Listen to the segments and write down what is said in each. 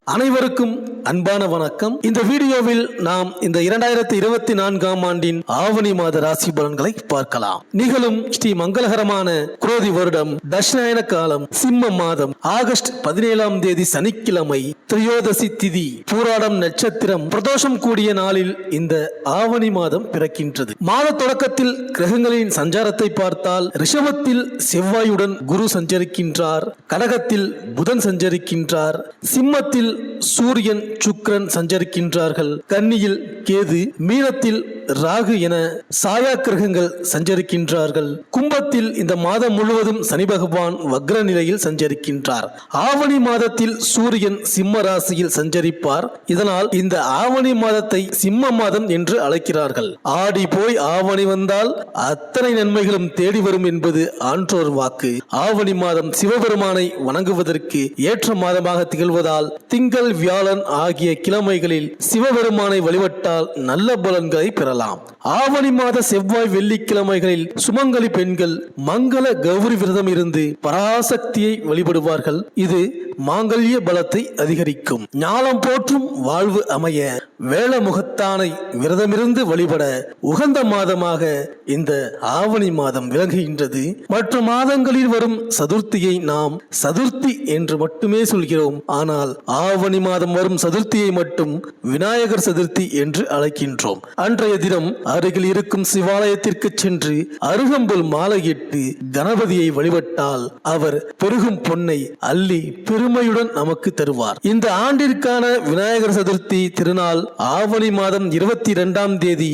அனைவருக்கும் அன்பான வணக்கம். இந்த வீடியோவில் நாம் இந்த 2024ஆம் ஆண்டின் ஆவணி மாத ராசி பலன்களை பார்க்கலாம். நிகழும் ஸ்ரீ மங்களகரமான குரோதி வருடம் தட்சிணாயன காலம் சிம்ம மாதம் ஆகஸ்ட் 17ஆம் தேதி சனிக்கிழமை திரையோதசி திதி பூராடம் நட்சத்திரம் பிரதோஷம் கூடிய நாளில் இந்த ஆவணி மாதம் பிறக்கின்றது. மாத தொடக்கத்தில் கிரகங்களின் சஞ்சாரத்தை பார்த்தால் ரிஷபத்தில் செவ்வாயுடன் குரு சஞ்சரிக்கின்றார், கடகத்தில் புதன் சஞ்சரிக்கின்றார், சிம்மத்தில் சூரியன் சுக்கிரன் சஞ்சரிக்கின்றார்கள், கன்னியில் கேது, மீனத்தில் ராகு என சாயா கிரகங்கள் சஞ்சரிக்கின்றார்கள். கும்பத்தில் இந்த மாதம் முழுவதும் சனி பகவான் வக்ர நிலையில் சஞ்சரிக்கின்றார். ஆவணி மாதத்தில் சூரியன் சிம்ம ராசியில் சஞ்சரிப்பார். இதனால் இந்த ஆவணி மாதத்தை சிம்ம மாதம் என்று அழைக்கிறார்கள். ஆடி போய் ஆவணி வந்தால் அத்தனை நன்மைகளும் தேடி வரும் என்பது ஆன்றோர் வாக்கு. ஆவணி மாதம் சிவபெருமானை வணங்குவதற்கு ஏற்ற மாதமாக திகழ்வதால் திங்கள் வியாழன் ஆகிய கிழமைகளில் சிவபெருமானை வழிபட்டால் நல்ல பலன்களை பெறலாம். ஆவணி மாத செவ்வாய் வெள்ளிக்கிழமைகளில் சுமங்கலி பெண்கள் மங்கள கௌரி விரதம் இருந்து பராசக்தியை வழிபடுவார்கள். இது மாங்கல்ய பலத்தை அதிகரிக்கும். ஞானம் போற்றும் வாழ்வு அமைய வேளமுகத்தானை விரதமிருந்து வழிபட உகந்த மாதமாக இந்த ஆவணி மாதம் விளங்குகின்றது. மற்ற மாதங்களில் வரும் சதுர்த்தியை நாம் சதுர்த்தி என்று மட்டுமே சொல்கிறோம். ஆனால் ஆவணி மாதம் வரும் சதுர்த்தியை மட்டும் விநாயகர் சதுர்த்தி என்று அழைக்கின்றோம். அன்றைய தினம் அருகில் இருக்கும் சிவாலயத்திற்கு சென்று அருகம்புல் மாலையிட்டு கணபதியை வழிபட்டால் அவர் பெருகும் பொன்னை அள்ளி பெருமையுடன் நமக்கு தருவார். இந்த ஆண்டிற்கான விநாயகர் சதுர்த்தி திருநாள் ஆவணி மாதம் 22ஆம் தேதி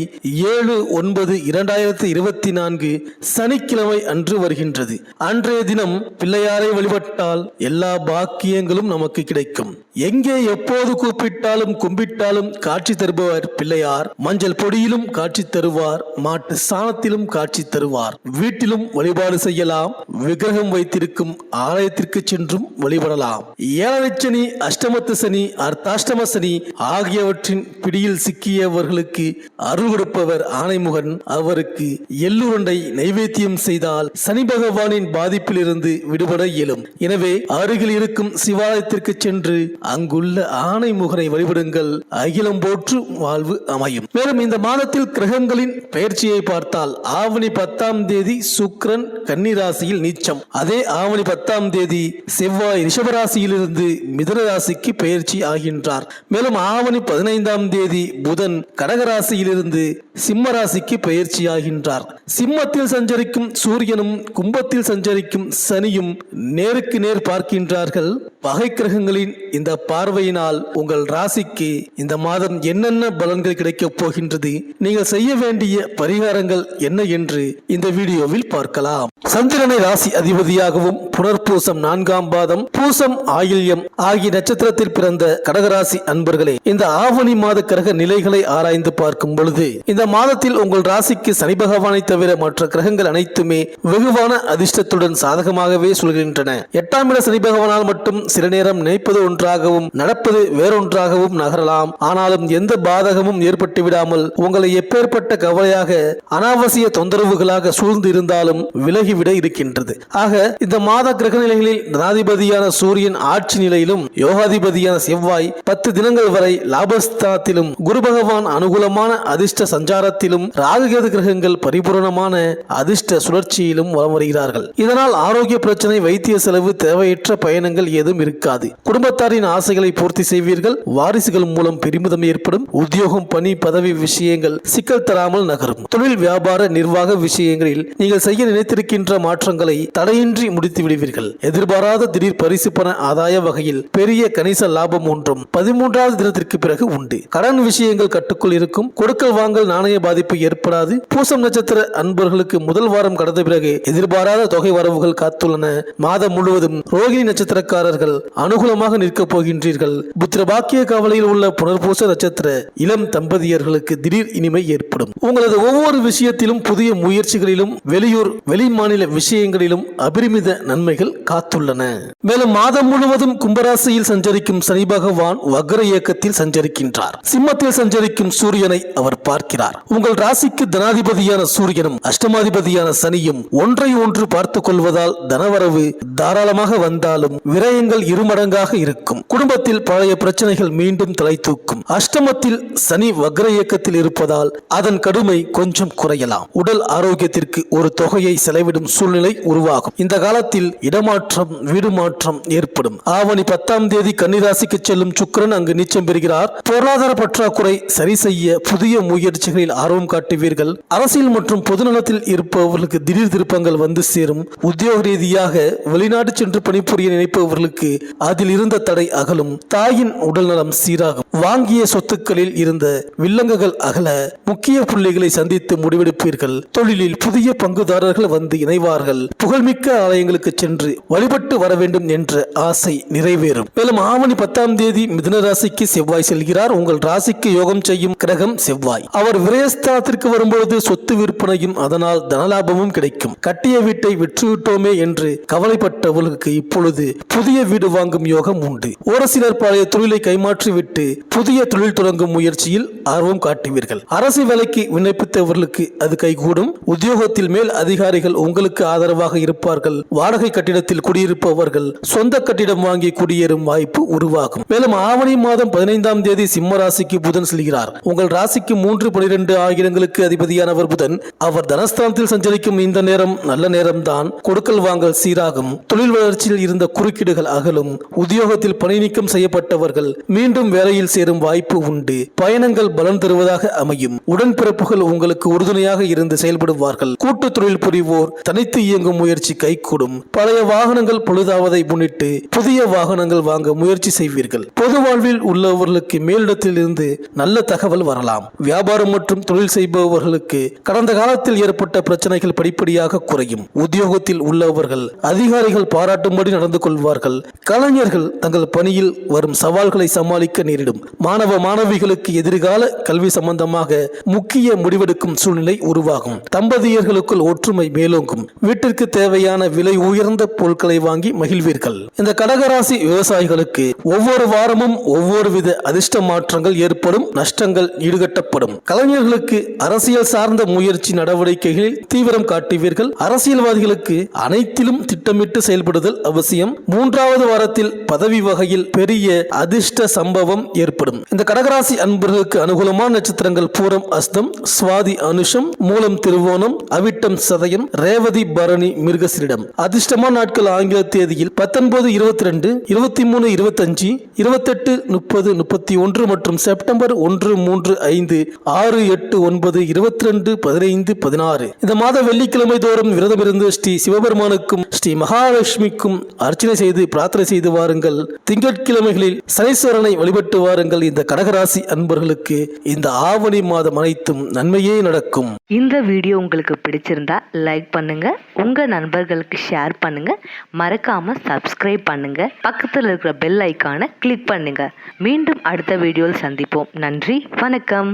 7/9/2024 சனிக்கிழமை அன்று வருகின்றது. அன்றைய தினம் பிள்ளையாரை வழிபட்டால் எல்லா பாக்கியங்களும் நமக்கு கிடைக்கும். எங்கே எப்போது கூப்பிட்டாலும் கும்பிட்டாலும் காட்சி தருபவர் பிள்ளையார். மஞ்சள் பொடியிலும் காட்சி தருவார், மாட்டு சாணத்திலும் காட்சி தருவார். வீட்டிலும் வழிபாடு செய்யலாம். விக்கிரகம் வைத்திருக்கும் ஆலயத்திற்கு சென்றும் வழிபடலாம். ஏழரை சனி, அஷ்டமத்து சனி, அர்த்தாஷ்டம சனி ஆகியவற்றின் பிடியில் சிக்கியவர்களுக்கு அருள் கொடுப்பவர் ஆணைமுகன். அவருக்கு எள்ளுருண்டை நைவேத்தியம் செய்தால் சனி பகவானின் பாதிப்பில் இருந்து விடுபட இயலும். எனவே அருகில் இருக்கும் சிவாலயத்திற்கு சென்று அங்குள்ள ஆணைமுகனை வழிபடுங்கள். அகிலம் போற்று வாழ்வு அமையும். மேலும் இந்த மாதத்தில் கிரகங்களின் பெயர்ச்சியை பார்த்தால் ஆவணி 10ஆம் தேதி சுக்கிரன் கன்னி ராசியில் நீச்சம். அதே ஆவணி 10ஆம் தேதி செவ்வாய் ரிஷபராசியிலிருந்து மிதுன ராசிக்கு பெயர்ச்சி ஆகின்றார். மேலும் ஆவணி 15ஆம் தேதி புதன் கடகராசியிலிருந்து சிம்ம ராசிக்கு பெயர்ச்சி ஆகின்றார். சிம்மத்தில் சஞ்சரிக்கும் சூரியனும் கும்பத்தில் சஞ்சரிக்கும் சனியும் நேருக்கு நேர் பார்க்கின்றார்கள். பகை கிரகங்களின் இந்த பார்வையினால் உங்கள் ராசிக்கு இந்த மாதம் என்னென்ன பலன்கள் கிடைக்கப் போகின்றது, நீங்கள் செய்ய வேண்டிய பரிகாரங்கள் என்ன என்று இந்த வீடியோவில் பார்க்கலாம். சந்திரனை ராசி அதிபதியாகவும் புனர்பூசம் 4ஆம் பாதம் பூசம் ஆயில்யம் ஆகிய நட்சத்திரத்தில் பிறந்த கடகராசி அன்பர்களே, இந்த ஆவணி மாத கிரக நிலைகளை ஆராய்ந்து பார்க்கும் பொழுது இந்த மாதத்தில் உங்கள் ராசிக்கு சனி பகவானை தவிர மற்ற கிரகங்கள் அனைத்துமே வெகுவான அதிர்ஷ்டத்துடன் சாதகமாகவே சொல்கின்றன. 8ஆம் இட சனி பகவானால் மட்டும் சில நேரம் நினைப்பது ஒன்றாகவும் நடப்பது வேறொன்றாகவும் நகரலாம். ஆனாலும் எந்த பாதகமும் ஏற்பட்டு விடாமல் உங்களை எப்பேற்பட்ட கவலையாக அனாவசிய தொந்தரவுகளாக சூழ்ந்து இருந்தாலும் விலகிவிட இருக்கின்றது. ஆக இந்த மாத கிரக நிலைகளில் தனாதிபதியான சூரியன் ஆட்சி நிலையிலும் யோகாதிபதியான செவ்வாய் 10 தினங்கள் வரை லாபஸ்தானத்திலும் குரு பகவான் அனுகூலமான அதிர்ஷ்ட சஞ்சாரத்திலும் ராகுகேது கிரகங்கள் பரிபூரணமான அதிர்ஷ்ட சுழற்சியிலும் வலம் வருகிறார்கள். இதனால் ஆரோக்கிய பிரச்சனை, வைத்திய செலவு, தேவையற்ற பயணங்கள் ஏதும் இருக்காது. குடும்பத்தாரின் ஆசைகளை பூர்த்தி செய்வீர்கள். வாரிசுகள் மூலம் பெருமிதம் ஏற்படும். உத்தியோகம், பணி, பதவி விஷயங்கள் சிக்கல் தராமல் நகரும். தொழில், வியாபார, நிர்வாக விஷயங்களில் நீங்கள் செய்ய நினைத்திருக்கின்ற மாற்றங்களை தடையின்றி முடித்து விடுவீர்கள். எதிர்பாராத திடீர் பரிசு பண ஆதாய வகையில் பெரிய கணிச லாபம் ஒன்றும் 13ஆவது தினத்திற்கு பிறகு உண்டு. கடன் விஷயங்கள் கட்டுக்குள் இருக்கும். கொடுக்கல் வாங்கல் நாணய பாதிப்பு ஏற்படாது. பூசம் நட்சத்திர அன்பர்களுக்கு முதல் வாரம் கடந்த பிறகு எதிர்பாராத தொகை வரவுகள் காத்துள்ளன. மாதம் முழுவதும் ரோகிணி நட்சத்திரக்காரர்கள் அனுகூலமாக நிற்கப் போகின்றீர்கள். புத்திர பாக்கிய கவலையில் உள்ள புனர்பூச நட்சத்திர இளம் தம்பதியர்களுக்கு திடீர் இனிமை ஏற்படும். உங்களது ஒவ்வொரு விஷயத்திலும், புதிய முயற்சிகளிலும், வெளியூர் வெளி மாநில விஷயங்களிலும் அபரிமித நன்மைகள் காத்துள்ளன. மேலும் மாதம் முழுவதும் கும்பராசியில் சஞ்சரிக்கும் சனி பகவான் வக்ர இயக்கத்தில் சஞ்சரிக்கின்றார். சிம்மத்தில் சஞ்சரிக்கும் சூரியனை அவர் பார்க்கிறார். உங்கள் ராசிக்கு தனாதிபதியான சூரியன் சூரியனும் அஷ்டமாதிபதியான சனியும் ஒன்றை ஒன்று பார்த்துக் கொள்வதால் தனவரவு தாராளமாக வந்தாலும் விரயங்கள் இருமடங்காக இருக்கும். குடும்பத்தில் பழைய பிரச்சனைகள் மீண்டும் தலை தூக்கும். அஷ்டமத்தில் சனி வக்ர இயக்கத்தில் இருப்பதால் அதன் கடுமை கொஞ்சம் குறையலாம். உடல் ஆரோக்கியத்திற்கு ஒரு தொகையை செலவிடும் சூழ்நிலை உருவாகும். இந்த காலத்தில் இடமாற்றம், வீடு மாற்றம் ஏற்படும். ஆவணி 10ஆம் தேதி கன்னிராசிக்கு செல்லும் சுக்கிரன் அங்கு நீச்சம் பெறுகிறார். பொருளாதார பற்றாக்குறை சரி செய்ய புதிய முயற்சிகளில் ஆர்வம் காட்டுவீர்கள். அரசியல் மற்றும் பொதுநலத்தில் இருப்பவர்களுக்கு திடீர் திருப்பங்கள் வந்து சேரும். உத்தியோக ரீதியாக வெளிநாடு சென்று பணிபுரிய நினைப்பவர்களுக்கு அதில் இருந்த தடை அகலும். தாயின் உடல் நலம் சீராகும். வாங்கிய சொத்துக்களில் இருந்த வில்லங்கங்கள் அகல முக்கிய புள்ளிகளை சந்தித்து முடிவெடுப்பீர்கள். தொழிலில் புதிய பங்குதாரர்கள் வந்து இணைவார்கள். புகழ்மிக்க ஆலயங்களுக்கு சென்று வழிபட்டு வர வேண்டும் என்ற ஆசை நிறைவேறும். மேலும் ஆவணி 10ஆம் தேதி மிதுன ராசிக்கு செவ்வாய் செல்கிறார். உங்கள் ராசிக்கு யோகம் செய்யும் கிரகம் செவ்வாய். அவர் விரயஸ்தானத்திற்கு வரும்பொழுது சொத்து விற்பனையும் அதனால் தனலாபமும் கிடைக்கும். கட்டிய வீட்டை விற்றுவிட்டோமே என்று கவலைப்பட்டவர்களுக்கு இப்பொழுது புதிய வீடு வாங்கும் யோகம் உண்டு. ஒரு சிலர் பழைய தொழிலை கைமாற்றிவிட்டு புதிய தொழில் தொடங்கும் முயற்சியில் ஆர்வம் காட்டுவீர்கள். அரசு வேலைக்கு விண்ணப்பித்தவர்களுக்கு அது கைகூடும். உத்தியோகத்தில் மேல் அதிகாரிகள் உங்களுக்கு ஆதரவாக இருப்பார்கள். வாடகை கட்டிடத்தில் குடியிருப்பவர்கள் சொந்த கட்டிடம் வாங்கி குடியேறும் வாய்ப்பு உருவாகும். மேலும் ஆவணி மாதம் 15ஆம் தேதி சிம்ம ராசிக்கு புதன் செல்கிறார். உங்கள் ராசிக்கு 3, 12 ஆகிய இடங்களுக்கு அதிபதியானவர் புதன். அவர் தனஸ்தானத்தில் சஞ்சரிக்கும் இந்த நேரம் நல்ல நேரம் தான். கொடுக்கல் வாங்கல் சீராகும். தொழில் வளர்ச்சியில் இருந்த குறுக்கீடுகள் அகலும். உத்தியோகத்தில் பணி நீக்கம் செய்யப்பட்டவர்கள் மீண்டும் வேலையில் சேரும் வாய்ப்பு உண்டு. பயணங்கள் பலன் தருவதாக அமையும். உடன்பிறப்புகள் உங்களுக்கு உறுதுணையாக இருந்து செயல்படுவார்கள். கூட்டு தொழில் புரிவோர் தனித்து இயங்கும் முயற்சி கைகூடும். பழைய வாகனங்கள் பழுதாவதை முன்னிட்டு புதிய வாகனங்கள் வாங்க முயற்சி செய்வீர்கள். பொது வாழ்வில் உள்ளவர்களுக்கு மேலிடத்தில் இருந்து நல்ல தகவல் வரலாம். வியாபாரம் மற்றும் தொழில் செய்பவர்களுக்கு கடந்த காலத்தில் ஏற்பட்ட பிரச்சனைகள் படிப்படியாக குறையும். உத்தியோகத்தில் உள்ளவர்கள் அதிகாரிகள் பாராட்டும்படி நடந்து கொள்வார்கள். கலைஞர்கள் தங்கள் பணியில் வரும் சவால்களை சமாளிக்க நேரிடும். மாணவ மாணவிகளுக்கு எதிர்கால கல்வி சம்பந்தமாக முக்கிய முடிவெடுக்கும் சூழ்நிலை உருவாகும். தம்பதியர்களுக்குள் ஒற்றுமை மேலோங்கும். வீட்டிற்கு தேவையான விலை உயர்ந்த பொருட்களை வாங்கி மகிழ்வீர்கள். இந்த கடகராசி விவசாயிகளுக்கு ஒவ்வொரு வாரமும் ஒவ்வொரு வித அதிர்ஷ்ட மாற்றங்கள் ஏற்படும். நஷ்டங்கள் ஈடுகட்டப்படும். கலைஞர்களுக்கு அரசியல் சார்ந்த முயற்சி நடவடிக்கைகளில் தீவிரம் காட்டுவீர்கள். அரசியல்வாதிகளுக்கு அனைத்திலும் திட்டமிட்டு செயல்படுதல் அவசியம். 3வது வாரத்தில் பதவி வகையில் பெரிய அதிர்ஷ்ட சம்பவம் ஏற்படும். இந்த கடகராசி அன்பர்களுக்கு அனுகூலமான நட்சத்திரங்கள் பூரம், அஸ்தம், சுவாதி, அனுஷம், மூலம், திருவோணம், அவிட்டம், சதயம், ரேவதி, பரணி, மிருகசீரிடம். அதிர்ஷ்டமான நாட்கள் ஆங்கில தேதியில் 19, 22, 23, 25, 28, 30, 31 மற்றும் செப்டம்பர் 1, 3, 5, 6, 8, 9, 22, 15, 16. இந்த மாத வெள்ளிக்கிழமை தோறும் விரதமிருந்து ஸ்ரீ சிவபெருமானுக்கும் ஸ்ரீ மகாலட்சுமிக்கும் அர்ச்சனை செய்து பிரார்த்தனை செய்து வாருங்கள். திங்கட்கிழமைகளில் சனீஸ்வரனை வழிபட்டு வாருங்கள். இந்த கடகராசி அன்பர்களுக்கு இந்த ஆவணி மாதம் அனைத்தும் நன்மையே நடக்கும். இந்த வீடியோ உங்களுக்கு பிடிச்சிருந்தா லைக் பண்ணுங்க, உங்க நண்பர்களுக்கு ஷேர் பண்ணுங்க, மறக்காம சப்ஸ்கிரைப் பண்ணுங்க, பக்கத்தில் இருக்கிற பெல் ஐக்கானை கிளிக் பண்ணுங்க. மீண்டும் அடுத்த வீடியோவில் சந்திப்போம். நன்றி, வணக்கம்.